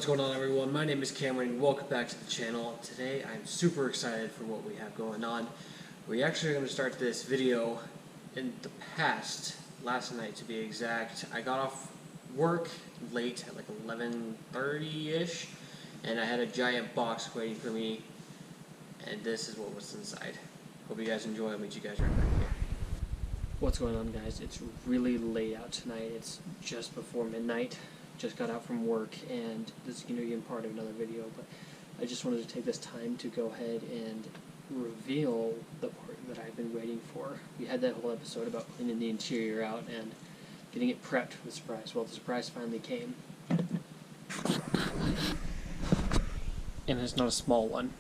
What's going on, everyone? My name is Cameron. Welcome back to the channel. Today I'm super excited for what we have going on. We actually are going to start this video in the past, last night to be exact. I got off work late at like 11:30ish, and I had a giant box waiting for me, and this is what was inside. Hope you guys enjoy. I'll meet you guys right back here. What's going on, guys? It's really late out tonight. It's just before midnight. Just got out from work, and this is going to be part of another video, but I just wanted to take this time to go ahead and reveal the part that I've been waiting for. We had that whole episode about cleaning the interior out and getting it prepped for the surprise. Well, the surprise finally came. And it's not a small one.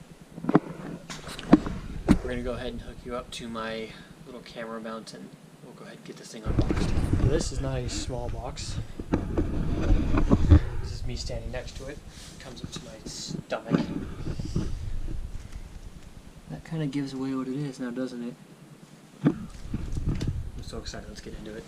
We're going to go ahead and hook you up to my little camera mount, and we'll go ahead and get this thing unboxed. This is not a small box. This is me standing next to it. It comes up to my stomach. That kind of gives away what it is now, doesn't it? I'm so excited. Let's get into it.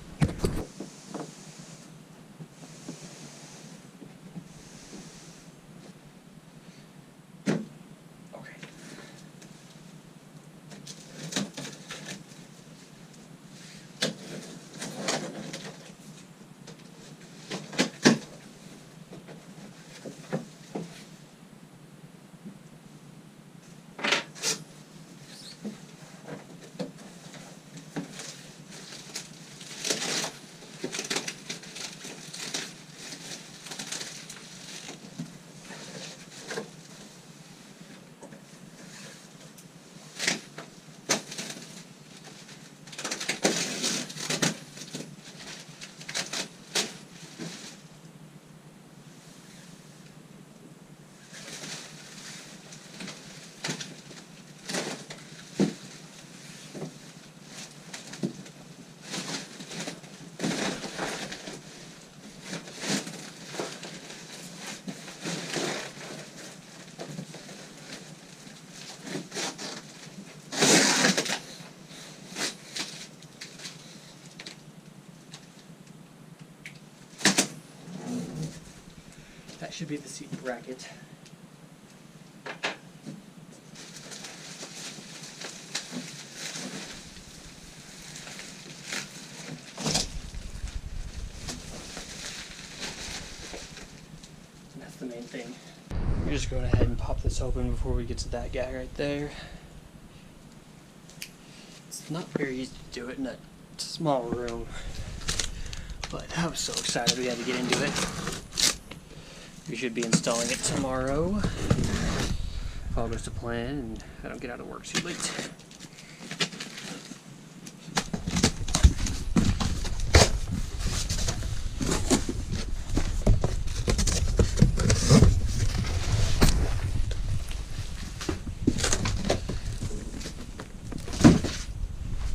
That should be the seat bracket. And that's the main thing. We're just going ahead and pop this open before we get to that guy right there. It's not very easy to do it in a small room, but I was so excited we had to get into it. We should be installing it tomorrow, if all goes to plan and I don't get out of work too late.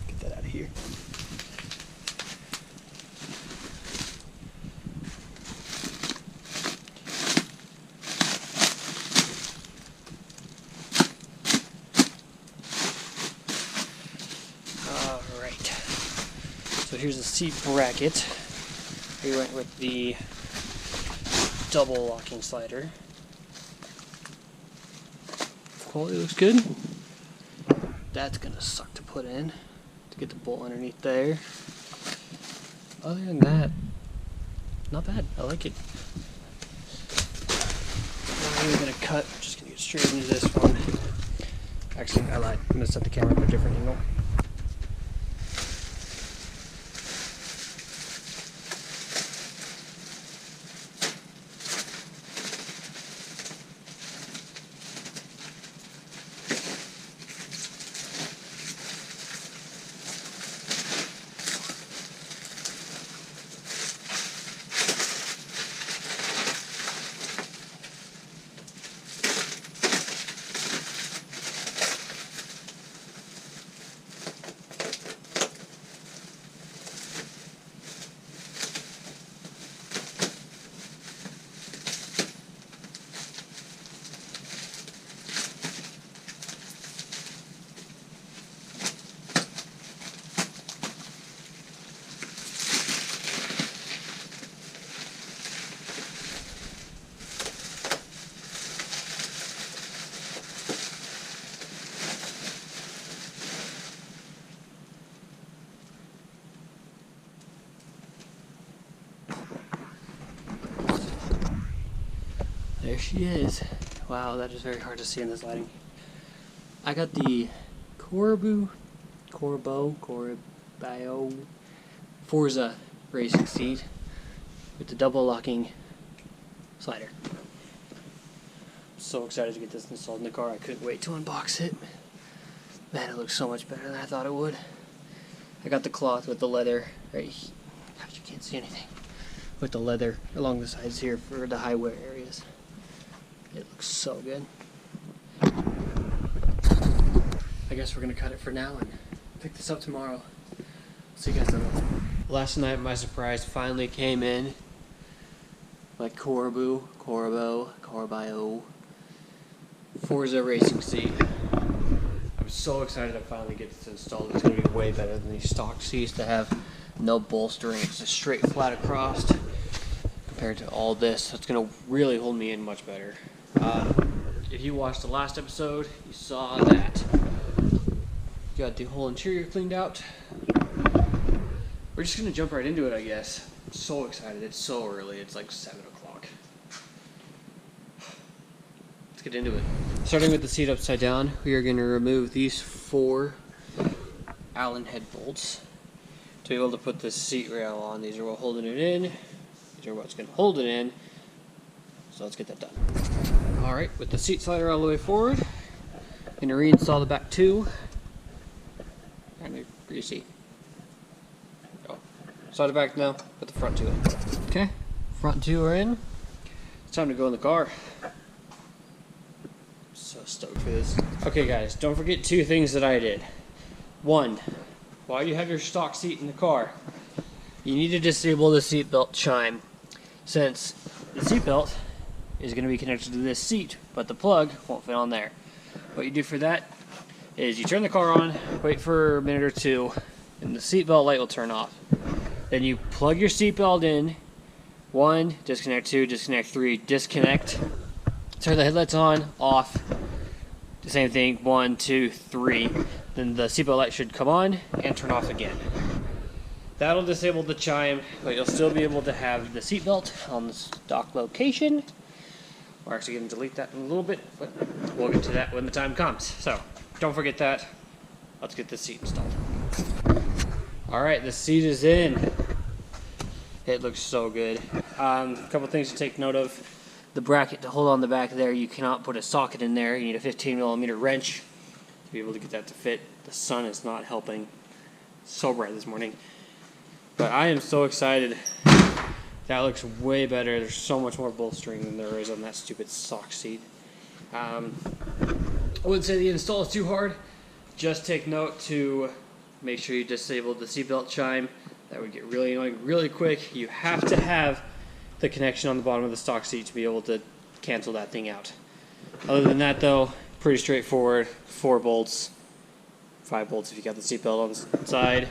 Get that out of here. So here's the seat bracket. We went with the double locking slider. Quality looks good. That's gonna suck to put in to get the bolt underneath there. Other than that, not bad. I like it. Not really gonna cut. I'm just gonna get straight into this one. Actually, I lied. I'm gonna set the camera at a different angle. There she is. Wow, that is very hard to see in this lighting. I got the Corbeau Forza racing seat with the double locking slider. I'm so excited to get this installed in the car. I couldn't wait to unbox it. Man, it looks so much better than I thought it would. I got the cloth with the leather right here. Gosh, you can't see anything. With the leather along the sides here for the high wear areas. It looks so good. I guess we're gonna cut it for now and pick this up tomorrow. See you guys then. Last night my surprise finally came in. My Corbeau Forza racing seat. I'm so excited to finally get this installed. It's gonna be way better than these stock seats that have no bolstering. It's just straight flat across compared to all this. So it's gonna really hold me in much better. If you watched the last episode, you saw that. Got the whole interior cleaned out. We're just gonna jump right into it, I guess. I'm so excited. It's so early. It's like 7 o'clock. Let's get into it. Starting with the seat upside down, we are gonna remove these 4 Allen head bolts to be able to put the seat rail on. These are what holding it in. These are what's gonna hold it in. So let's get that done. Alright, with the seat slider all the way forward, I'm gonna reinstall the back 2. Kind of greasy. Oh. Slide it back now, put the front 2 in. Okay, front 2 are in. It's time to go in the car. I'm so stoked for this. Okay guys, don't forget 2 things that I did. 1, while you have your stock seat in the car, you need to disable the seatbelt chime, since the seatbelt is going to be connected to this seat, but the plug won't fit on there. What you do for that is you turn the car on, wait for a minute or 2, and the seatbelt light will turn off. Then you plug your seatbelt in, 1, disconnect, 2, disconnect, 3, disconnect, turn the headlights on, off, the same thing, 1, 2, 3, then the seatbelt light should come on and turn off again. That'll disable the chime, but you'll still be able to have the seatbelt on the stock location. We're actually going to delete that in a little bit, but we'll get to that when the time comes. So, don't forget that. Let's get this seat installed. Alright, the seat is in. It looks so good. A couple things to take note of. The bracket to hold on the back there, you cannot put a socket in there. You need a 15mm wrench to be able to get that to fit. The sun is not helping. It's so bright this morning. But I am so excited. That looks way better. There's so much more bolstering than there is on that stupid sock seat. I wouldn't say the install is too hard. Just take note to make sure you disable the seatbelt chime. That would get really annoying really quick. You have to have the connection on the bottom of the stock seat to be able to cancel that thing out. Other than that though, pretty straightforward. 4 bolts, 5 bolts if you got the seatbelt on the side.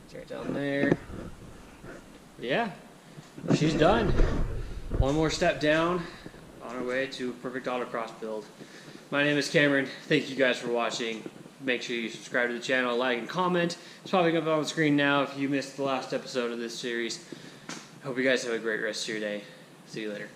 It's right down there. Yeah, she's done. One more step down on our way to perfect autocross build. My name is Cameron. Thank you guys for watching. Make sure you subscribe to the channel, like, and comment. It's popping up on the screen now if you missed the last episode of this series. I hope you guys have a great rest of your day. See you later.